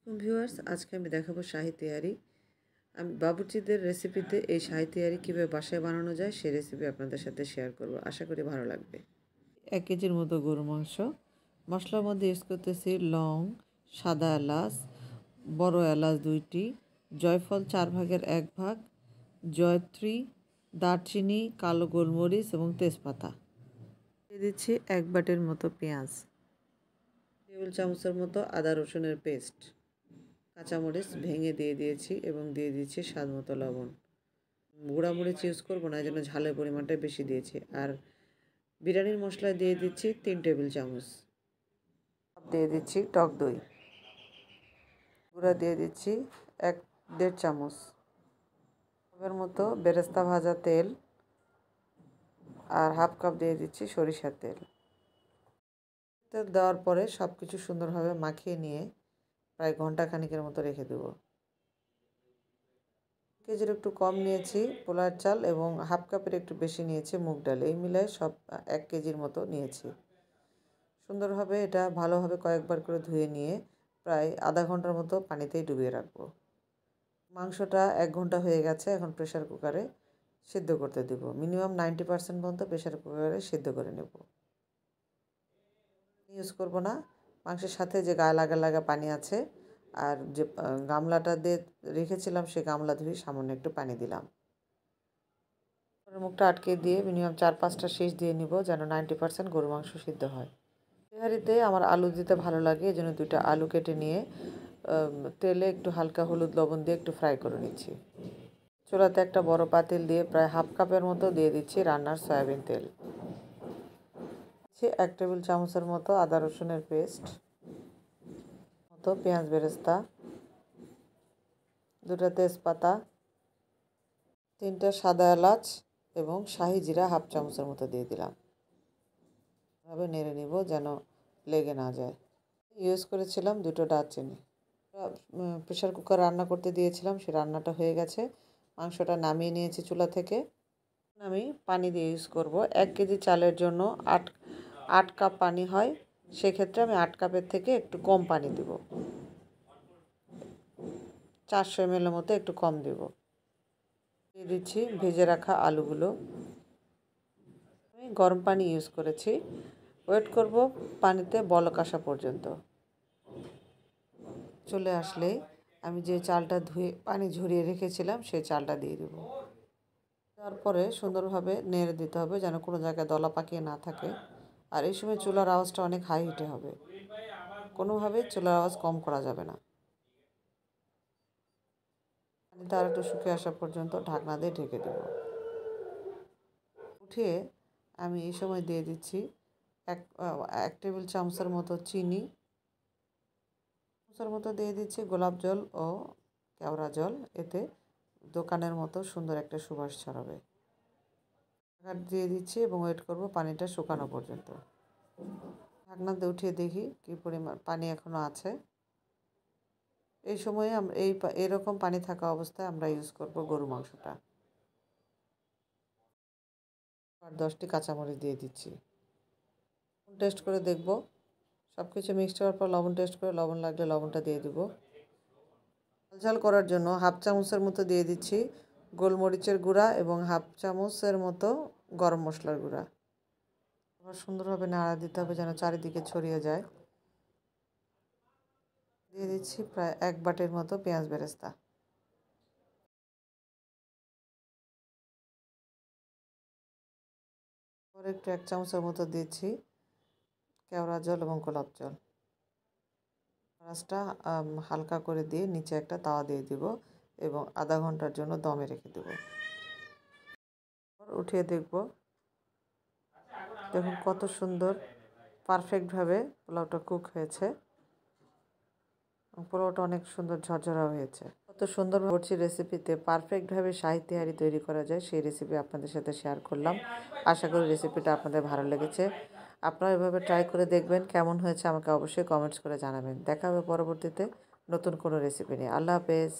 Viewers, আজকে আমি দেখাবো শাহি তেহারি। আমি বাবুর্চিদের রেসিপিতে এই শাহি তেহারি কীভাবে বাসায় বানানো যায় সেই রেসিপি আপনাদের সাথে শেয়ার করব। আশা করি ভালো লাগবে। 1 কেজির মতো গরু মাংস। মশলার মধ্যে ইউজ করতেছি লং, সাদা এলাচ, বড় এলাচ 2টি, জয়ফল 4 ভাগের 1 ভাগ, জয়ত্রী, দারচিনি, কালো গোলমরিচ এবং তেজপাতা। দিয়ে দিচ্ছি 1 বাটির মতো পেঁয়াজ, টেবিল চামচের মতো আদা রসুনের পেস্ট, কাঁচামরিচ ভেঙে দিয়ে দিয়েছি এবং দিয়ে দিচ্ছি স্বাদ মতো লবণ। গুঁড়ামরিচ ইউজ করবো না, এই জন্য ঝালের পরিমাণটা বেশি দিয়েছি। আর বিরিয়ানির মশলা দিয়ে দিচ্ছি 3 টেবিল চামচ। দিয়ে দিচ্ছি টক দই গুঁড়া, দিয়ে দিচ্ছি 1-1.5 চামচ। এর মতো বেরেস্তা ভাজা তেল আর হাফ কাপ দিয়ে দিচ্ছি সরিষার তেল। তেল দেওয়ার পরে সব কিছু সুন্দরভাবে মাখিয়ে নিয়ে প্রায় ঘন্টা খানিকের মতো রেখে দেবো। কেজির একটু কম নিয়েছি পোলার চাল এবং হাফ কাপের একটু বেশি নিয়েছি মুগ ডাল, এই মিলায় সব 1 কেজির মতো নিয়েছি। সুন্দরভাবে এটা ভালোভাবে কয়েকবার করে ধুয়ে নিয়ে প্রায় আধা ঘন্টার মতো পানিতেই ডুবিয়ে রাখবো। মাংসটা 1 ঘন্টা হয়ে গেছে, এখন প্রেশার কুকারে সিদ্ধ করতে দেব। মিনিমাম 90% পর্যন্ত প্রেশার কুকারে সিদ্ধ করে নেব। ইউজ করব না, মাংসের সাথে যে গায়ে লাগা লাগা পানি আছে আর যে গামলাটা দিয়ে রেখেছিলাম সেই গামলা ধুয়ে সামান্য একটু পানি দিলাম। মুখটা আটকে দিয়ে মিনিমাম 4-5টা শীষ দিয়ে নিব যেন 90% গরু মাংস সিদ্ধ হয়। তেহারিতে আমার আলু দিতে ভালো লাগে, এই জন্য 2টা আলু কেটে নিয়ে তেলে একটু হালকা হলুদ লবণ দিয়ে একটু ফ্রাই করে নিচ্ছি। চুলাতে একটা বড় পাতিল দিয়ে প্রায় হাফ কাপের মতো দিয়ে দিচ্ছি রান্নার সয়াবিন তেল। 1 টেবিল চামচের মতো আদা রসুনের পেস্ট, মতো পেঁয়াজ বেরেস্তা, 2টা তেজপাতা, 3টা সাদা এলাচ এবং শাহি জিরা হাফ চামচের মতো দিয়ে দিলাম। এভাবে নেড়ে নিব যেন লেগে না যায়। ইউজ করেছিলাম 2টো দারচিনি। প্রেশার কুকার রান্না করতে দিয়েছিলাম, সে রান্নাটা হয়ে গেছে। মাংসটা নামিয়ে নিয়েছি চুলা থেকে। আমি পানি দিয়ে ইউজ করব। 1 কেজি চালের জন্য 8 কাপ পানি হয়, সেক্ষেত্রে আমি 8 কাপের থেকে একটু কম পানি দেব। 400 ml মতো একটু কম দেব। দিয়ে দিচ্ছি ভেজে রাখা আলুগুলো। আমি গরম পানি ইউজ করেছি। ওয়েট করব পানিতে বলক আসা পর্যন্ত। চলে আসলে আমি যে চালটা ধুয়ে পানি ঝরিয়ে রেখেছিলাম সেই চালটা দিয়ে দেব। তারপরে সুন্দরভাবে নেড়ে দিতে হবে যেন কোনো জায়গায় দলা পাকিয়ে না থাকে। আর এই সময় চুলার আওয়াজটা অনেক হাই হিটে হবে, কোনোভাবেই চুলার আওয়াজ কম করা যাবে না। পানিটা আর একটু শুকিয়ে আসা পর্যন্ত ঢাকনা দিয়ে ঢেকে দেব। উঠিয়ে আমি এই সময় দিয়ে দিচ্ছি 1 টেবিল চামচের মতো চিনি, চামচের মতো দিয়ে দিচ্ছি গোলাপ জল ও কেওড়া জল। এতে দোকানের মতো সুন্দর একটা সুবাস ছড়াবে। দিয়ে দিচ্ছি এবং ওয়েট করব পানিটা শুকানো পর্যন্ত। ঢাকনা দিয়ে উঠিয়ে দেখি কী পরিমাণ পানি এখনও আছে। এই সময়ে আমরা এরকম পানি থাকা অবস্থায় আমরা ইউজ করব গরু মাংসটা। আর 10টি কাঁচামরিচ দিয়ে দিচ্ছি। টেস্ট করে দেখব, সব কিছু মিক্সড করার পর লবণ টেস্ট করে লবণ লাগলে লবণটা দিয়ে দেব। ঝাল করার জন্য হাফ চামচের মতো দিয়ে দিচ্ছি গোলমরিচের গুঁড়া এবং হাফ চামচের মতো গরম মশলার গুঁড়া। আবার সুন্দরভাবে নাড়া দিতে হবে যেন চারিদিকে ছড়িয়ে যায়। দিয়ে দিচ্ছি প্রায় 1 বাটির মতো পেঁয়াজ বেরেস্তা। পরে একটু 1 চামচের মতো দিচ্ছি কেওড়া জল এবং গোলাপ জল। মাছটা হালকা করে দিয়ে নিচে একটা তাওয়া দিয়ে দিব এবং আধা ঘন্টার জন্য দমে রেখে দেব। উঠিয়ে দেখব, দেখুন কত সুন্দর পারফেক্টভাবে পোলাওটা কুক হয়েছে। পোলাওটা অনেক সুন্দর ঝরঝরা হয়েছে। কত সুন্দর করছি রেসিপিতে পারফেক্টভাবে শাহি তেহারি তৈরি করা যায় সেই রেসিপি আপনাদের সাথে শেয়ার করলাম। আশা করি রেসিপিটা আপনাদের ভালো লেগেছে। আপনারা এভাবে ট্রাই করে দেখবেন, কেমন হয়েছে আমাকে অবশ্যই কমেন্টস করে জানাবেন। দেখা হবে পরবর্তীতে নতুন কোনো রেসিপি নিয়ে। আল্লাহ হাফেজ।